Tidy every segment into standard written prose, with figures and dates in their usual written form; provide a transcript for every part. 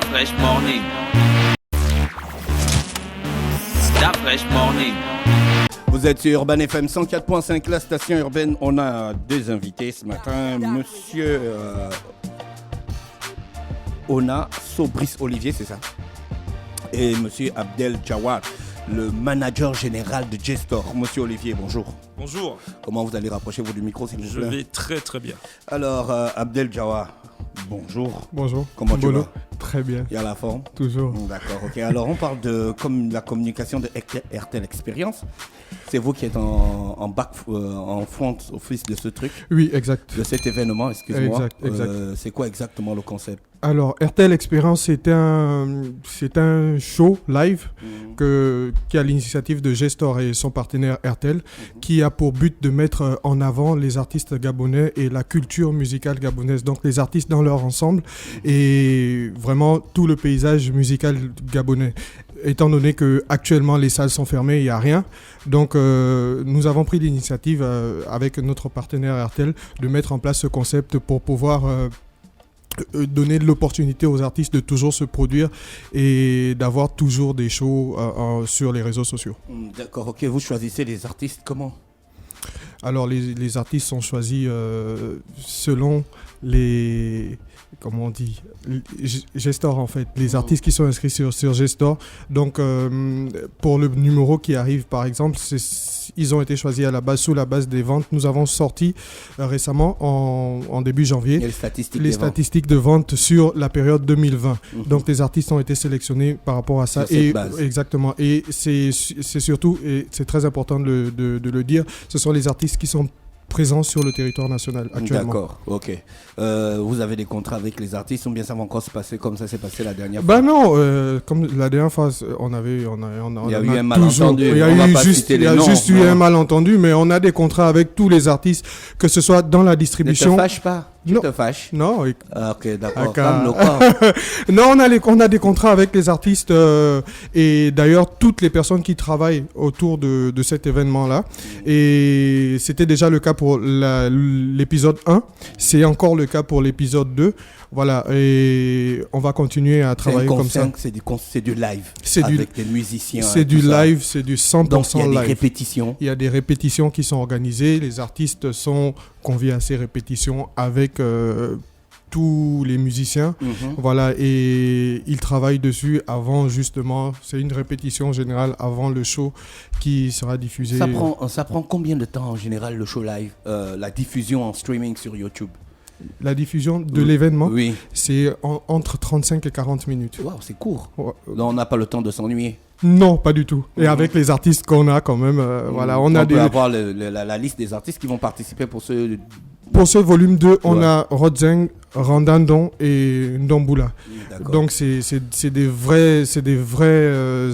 Fresh Morning. Fresh Morning. Vous êtes sur Urban FM 104.5, la station urbaine. On a deux invités ce matin. Monsieur Ona Sobris Olivier, c'est ça? Et monsieur Abdel Jawad, le manager général de J-Store. Monsieur Olivier, bonjour. Bonjour. Comment vous allez rapprocher vous du micro, s'il vous plaît? Je vais très très bien. Alors, Abdel Jawad, bonjour. Bonjour. Comment tu vas? Très bien. Il y a la forme? Toujours. D'accord, ok. Alors, on parle de la communication de RTL Experience. C'est vous qui êtes en front office de ce truc? Oui, exact. De cet événement, excuse-moi. Exact. C'est quoi exactement le concept? Alors, RTL Experience, c'est un show live qui a l'initiative de J-Store et son partenaire RTL, qui a pour but de mettre en avant les artistes gabonais et la culture musicale gabonaise. Donc, les artistes dans leur ensemble et vraiment tout le paysage musical gabonais. Étant donné que actuellement les salles sont fermées, il n'y a rien. Donc, nous avons pris l'initiative avec notre partenaire RTL de mettre en place ce concept pour pouvoir donner de l'opportunité aux artistes de toujours se produire et d'avoir toujours des shows sur les réseaux sociaux. D'accord, ok. Vous choisissez les artistes comment? Alors, les artistes sont choisis selon les... Comment on dit? J-Store, en fait. Les artistes qui sont inscrits sur J-Store. Donc, pour le numéro qui arrive, par exemple, ils ont été choisis à la base, sous la base des ventes. Nous avons sorti récemment, en début janvier, les statistiques de vente sur la période 2020. Donc, les artistes ont été sélectionnés par rapport à ça. Exactement. Et c'est surtout, et c'est très important de le dire, ce sont les artistes qui sont présents sur le territoire national actuellement. D'accord, ok. Vous avez des contrats avec les artistes ou bien ça va encore se passer comme ça s'est passé la dernière fois? Bah non, comme la dernière fois, il y a eu un malentendu. Il y a juste eu un malentendu, mais on a des contrats avec tous les artistes, que ce soit dans la distribution. Ne te fâche pas. Tu te fâches? Non. Ok, d'accord. Non, on a des contrats avec les artistes et d'ailleurs toutes les personnes qui travaillent autour de cet événement-là. Et c'était déjà le cas pour l'épisode 1. C'est encore le cas pour l'épisode 2. Voilà, et on va continuer à travailler comme ça. C'est du live avec des musiciens. C'est du live, c'est du 100% live. Donc il y a des répétitions. Il y a des répétitions qui sont organisées. Les artistes sont conviés à ces répétitions avec tous les musiciens. Voilà, et ils travaillent dessus avant justement. C'est une répétition générale avant le show qui sera diffusé. Ça prend combien de temps en général le show live, la diffusion en streaming sur YouTube? La diffusion de l'événement, oui. C'est entre 35 et 40 minutes. Waouh, c'est court. Ouais. Donc on n'a pas le temps de s'ennuyer. Non, pas du tout. Et avec les artistes qu'on a quand même, voilà, on peut avoir la liste des artistes qui vont participer pour ce... Pour ce volume 2, on a Rodzeng, Randandon et Ndombula. Donc c'est des vrais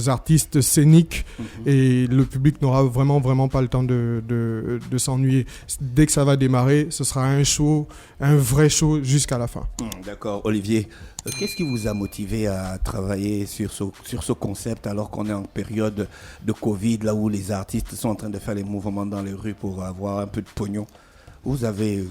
artistes scéniques et le public n'aura vraiment pas le temps de s'ennuyer. Dès que ça va démarrer, ce sera un vrai show jusqu'à la fin. D'accord, Olivier. Qu'est-ce qui vous a motivé à travailler sur ce concept alors qu'on est en période de Covid, là où les artistes sont en train de faire les mouvements dans les rues pour avoir un peu de pognon? Vous avez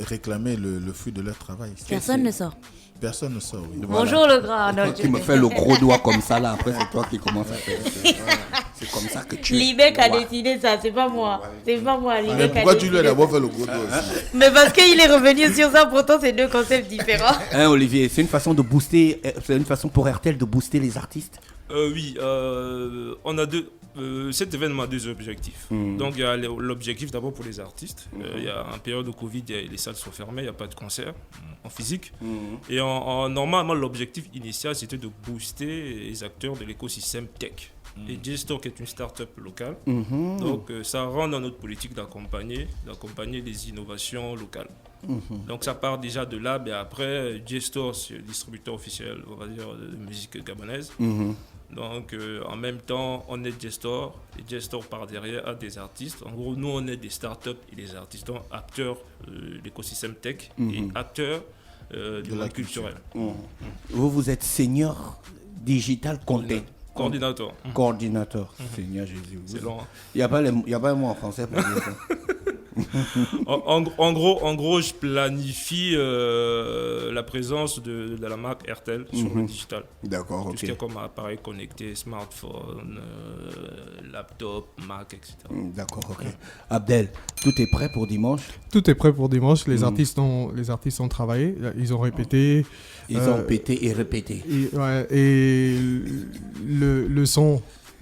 réclamer le fruit de leur travail. Personne ne sort. Personne ne sort, oui. Bonjour le grand. Tu me fais le gros doigt comme ça là, après c'est toi qui commences à faire. C'est comme ça que tu... Libec a décidé ça, c'est pas moi. C'est pas moi, Libec. Pourquoi tu lui as d'abord fait le gros doigt aussi? Mais parce qu'il est revenu sur ça, pourtant c'est deux concepts différents. Olivier, c'est une façon de booster, c'est une façon pour RTL de booster les artistes? Oui, on a cet événement a deux objectifs. Donc il y a l'objectif d'abord pour les artistes. Il y a en période de Covid, les salles sont fermées, il n'y a pas de concert en physique. Et normalement, l'objectif initial, c'était de booster les acteurs de l'écosystème tech. Et J-Store est une start-up locale. Donc ça rend dans notre politique d'accompagner les innovations locales. Donc ça part déjà de là, mais après J-Store, c'est le distributeur officiel, on va dire, de musique gabonaise. Donc en même temps, on est J-Store et J-Store par derrière a des artistes. En gros, nous on est des startups et des artistes, donc acteurs de l'écosystème tech et acteurs de la culturelle. Vous êtes senior digital content. Coordinateur. Coordinateur. Seigneur Jésus. C'est long. Il n'y a pas un mot en français pour dire ça. En gros, je planifie la présence de la marque Airtel sur le digital. D'accord, Tout ce qui est ok. comme appareil connecté, smartphone, laptop, Mac, etc. D'accord, ok. Abdel, tout est prêt pour dimanche? Tout est prêt pour dimanche. Les artistes ont travaillé, ils ont répété. Ils ont pété et répété. Et le son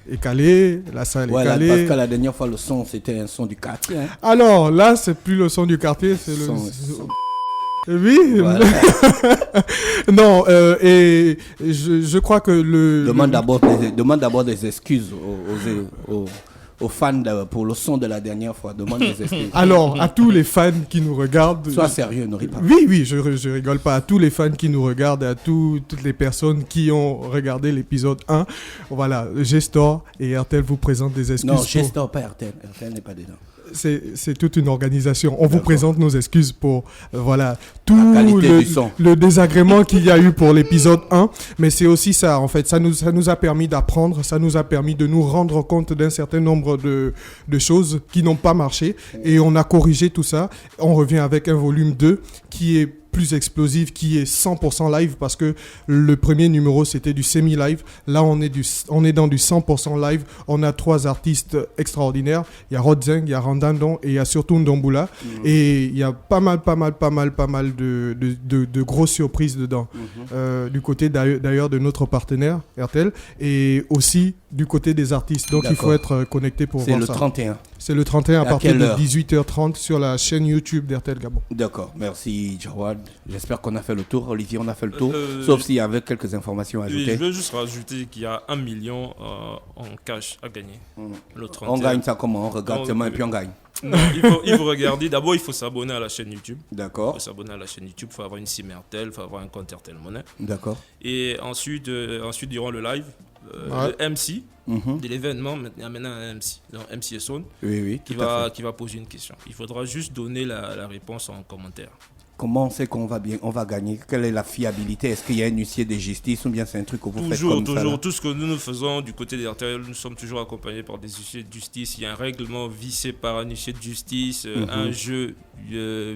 est calé, la salle est Ouais, calée. parce que la dernière fois, le son, c'était un son du quartier. Hein. Alors là, c'est plus le son du quartier, c'est le. Oui. Voilà. Non, et je crois que le. Demande d'abord des excuses aux fans pour le son de la dernière fois. Demande des excuses. Alors, à tous les fans qui nous regardent. Sois sérieux, ne ris pas. Oui, je rigole pas. À tous les fans qui nous regardent, à toutes les personnes qui ont regardé l'épisode 1. Voilà, Gestor et Airtel vous présentent des excuses. Non, Gestor, pas RTL. RTL n'est pas dedans. C'est toute une organisation. On vous présente nos excuses pour voilà tout qualité du son. le désagrément qu'il y a eu pour l'épisode 1. Mais c'est aussi ça, en fait. Ça nous a permis d'apprendre, ça nous a permis de nous rendre compte d'un certain nombre de choses qui n'ont pas marché. Et on a corrigé tout ça. On revient avec un volume 2 qui est plus explosif, qui est 100% live, parce que le premier numéro c'était du semi-live. Là on est dans du 100% live. On a 3 artistes extraordinaires. Il y a Rodzeng, il y a Randandon et il y a surtout Ndombula. Et il y a pas mal de grosses surprises dedans. Du côté d'ailleurs de notre partenaire Airtel, et aussi du côté des artistes. Donc il faut être connecté pour voir ça. C'est le 31. C'est le 31 à partir quelle de heure 18h30 sur la chaîne YouTube d'Airtel Gabon. D'accord, merci Jawad. J'espère qu'on a fait le tour. Olivier, on a fait le tour. Sauf s'il y avait quelques informations à Oui, ajouter. je veux juste rajouter qu'il y a 1 million en cash à gagner. Le 31. On gagne ça comment? On regarde Non, seulement et puis on gagne. Non, il faut regarder. D'abord, il faut s'abonner à la chaîne YouTube. Il D'accord, faut s'abonner à la chaîne YouTube. Il faut avoir une SIM Airtel. Il faut avoir un compte Airtel Monnaie. d'accord. Et ensuite durant le live, le MC de l'événement, il y a maintenant un MC. Donc, MC Esson, Oui, qui tout à fait. va poser une question. Il faudra juste donner la réponse en commentaire. Comment on sait qu'on va gagner? Quelle est la fiabilité? Est-ce qu'il y a un huissier de justice ou bien c'est un truc que vous faites comme ça? Toujours. Tout ce que nous faisons du côté d'Airtel, nous sommes toujours accompagnés par des huissiers de justice. Il y a un règlement vissé par un huissier de justice, un jeu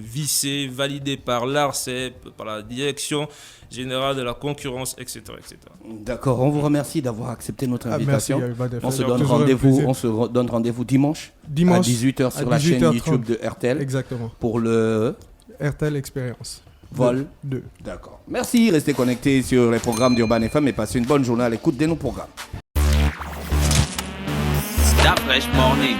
vissé, validé par l'ARCEP, par la Direction Générale de la Concurrence, etc. etc. D'accord, on vous remercie d'avoir accepté notre Merci, invitation. Yaouba, On se toujours donne un rendez-vous, plaisir. dimanche à 18h sur la chaîne YouTube de RTL Exactement. pour le RTL Experience. vol. 2. D'accord. Merci, restez connectés sur les programmes d'Urban FM et passez une bonne journée à l'écoute de nos programmes. Stop Fresh Morning.